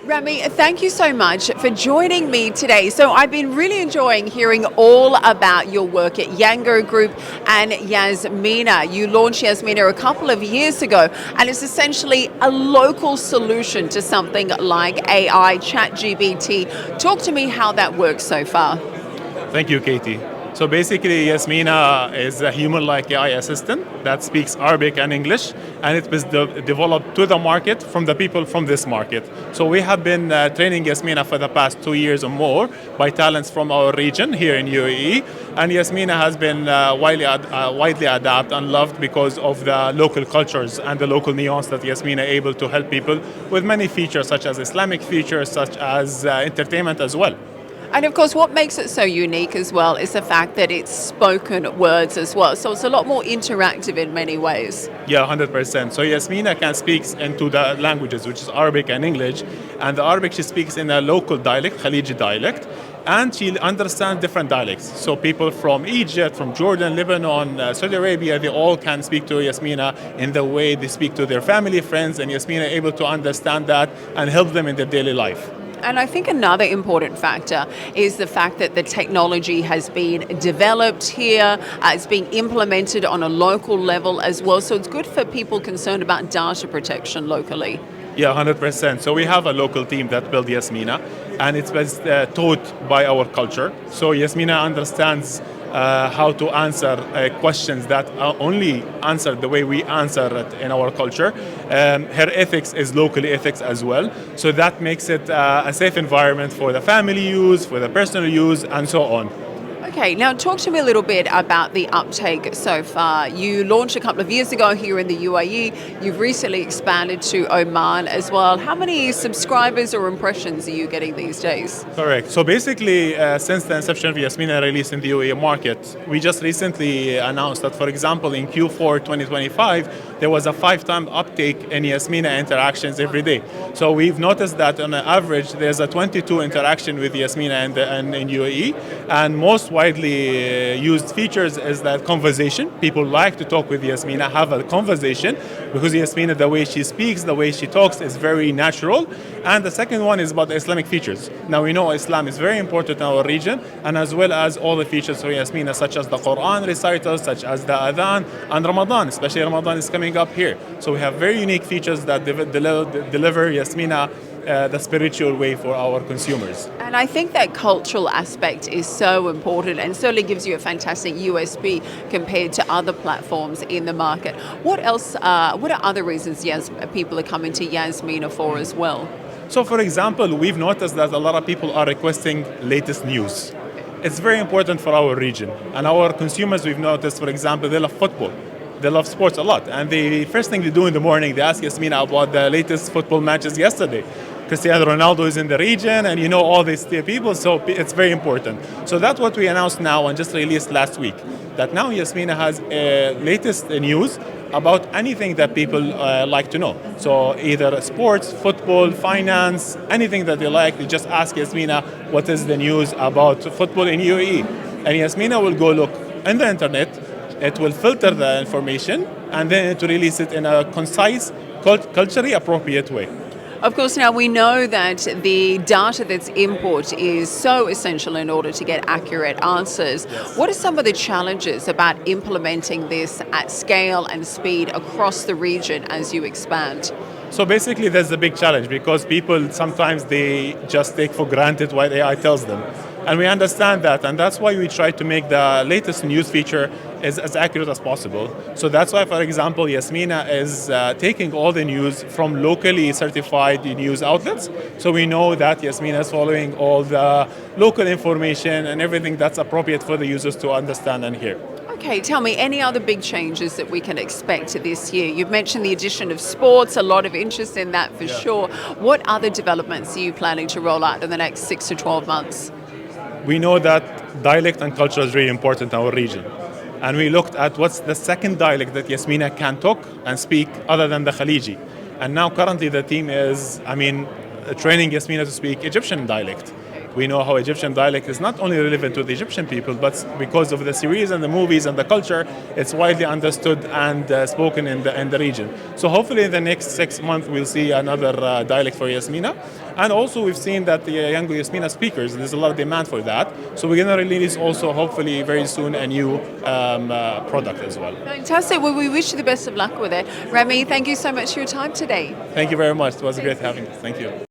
Rami, thank you so much for joining me today. So I've been really enjoying hearing all about your work at Yango Group and Yasmina. You launched Yasmina a couple of years ago, and it's essentially a local solution to something like AI, ChatGPT. Talk to me how that works so far. Thank you, Katie. So basically, Yasmina is a human-like AI assistant that speaks Arabic and English, and it was developed to the market from the people from this market. So we have been training Yasmina for the past 2 years or more by talents from our region here in UAE, and Yasmina has been widely adapted and loved because of the local cultures and the local nuance that Yasmina able to help people with many features, such as Islamic features, such as entertainment as well. And of course, what makes it so unique as well is the fact that it's spoken words as well. So it's a lot more interactive in many ways. Yeah, 100%. So Yasmina can speak into the languages, which is Arabic and English. And the Arabic she speaks in a local dialect, Khaliji dialect. And she understands different dialects. So people from Egypt, from Jordan, Lebanon, Saudi Arabia, they all can speak to Yasmina in the way they speak to their family, friends. And Yasmina able to understand that and help them in their daily life. And I think another important factor is the fact that the technology has been developed here, it's being implemented on a local level as well. So it's good for people concerned about data protection locally. Yeah, 100%. So we have a local team that built Yasmina, and it was taught by our culture. So Yasmina understands how to answer questions that are only answered the way we answer it in our culture. Her ethics is locally ethics as well. So that makes it a safe environment for the family use, for the personal use, and so on. Okay, now talk to me a little bit about the uptake so far. You launched a couple of years ago here in the UAE. You've recently expanded to Oman as well. How many subscribers or impressions are you getting these days? Correct. So basically, since the inception of Yasmina release in the UAE market, we just recently announced that, for example, in Q4 2025, there was a 5-time uptake in Yasmina interactions every day. So we've noticed that on average, there's a 22 interaction with Yasmina in UAE, and most widely used features is that conversation. People like to talk with Yasmina, have a conversation, because Yasmina, the way she speaks, the way she talks is very natural. And the second one is about the Islamic features. Now we know Islam is very important in our region, and as well as all the features of Yasmina, such as the Quran recitals, such as the Adhan, and Ramadan, especially Ramadan is coming up here. So we have very unique features that deliver Yasmina the spiritual way for our consumers. And I think that cultural aspect is so important and certainly gives you a fantastic USP compared to other platforms in the market. What else, what are other reasons people are coming to Yasmina for as well? So for example, we've noticed that a lot of people are requesting latest news. It's very important for our region. And our consumers, we've noticed, for example, they love football. They love sports a lot. And the first thing they do in the morning, they ask Yasmina about the latest football matches yesterday. Cristiano Ronaldo is in the region, and you know all these people, so it's very important. So that's what we announced now and just released last week, that now Yasmina has latest news about anything that people like to know. So either sports, football, finance, anything that they like, they just ask Yasmina what is the news about football in UAE. And Yasmina will go look on the internet, it will filter the information, and then it will release it in a concise, culturally appropriate way. Of course, now we know that the data that's input is so essential in order to get accurate answers. What are some of the challenges about implementing this at scale and speed across the region as you expand? So basically, there's a big challenge because people sometimes they just take for granted what AI tells them. And we understand that, and that's why we try to make the latest news feature as accurate as possible. So that's why, for example, Yasmina is taking all the news from locally certified news outlets. So we know that Yasmina is following all the local information and everything that's appropriate for the users to understand and hear. Okay, tell me, any other big changes that we can expect this year? You've mentioned the addition of sports, a lot of interest in that for sure. What other developments are you planning to roll out in the next 6 to 12 months? We know that dialect and culture is really important in our region. And we looked at what's the second dialect that Yasmina can talk and speak other than the Khaliji. And now currently the team is, training Yasmina to speak Egyptian dialect. We know how Egyptian dialect is not only relevant to the Egyptian people, but because of the series and the movies and the culture, it's widely understood and spoken in the region. So hopefully in the next 6 months we'll see another dialect for Yasmina. And also we've seen that the Yango Yasmina speakers, there's a lot of demand for that. So we're going to release also hopefully very soon a new product as well. Fantastic. Well, we wish you the best of luck with it. Rami, thank you so much for your time today. Thank you very much. It was great having you. Thank you.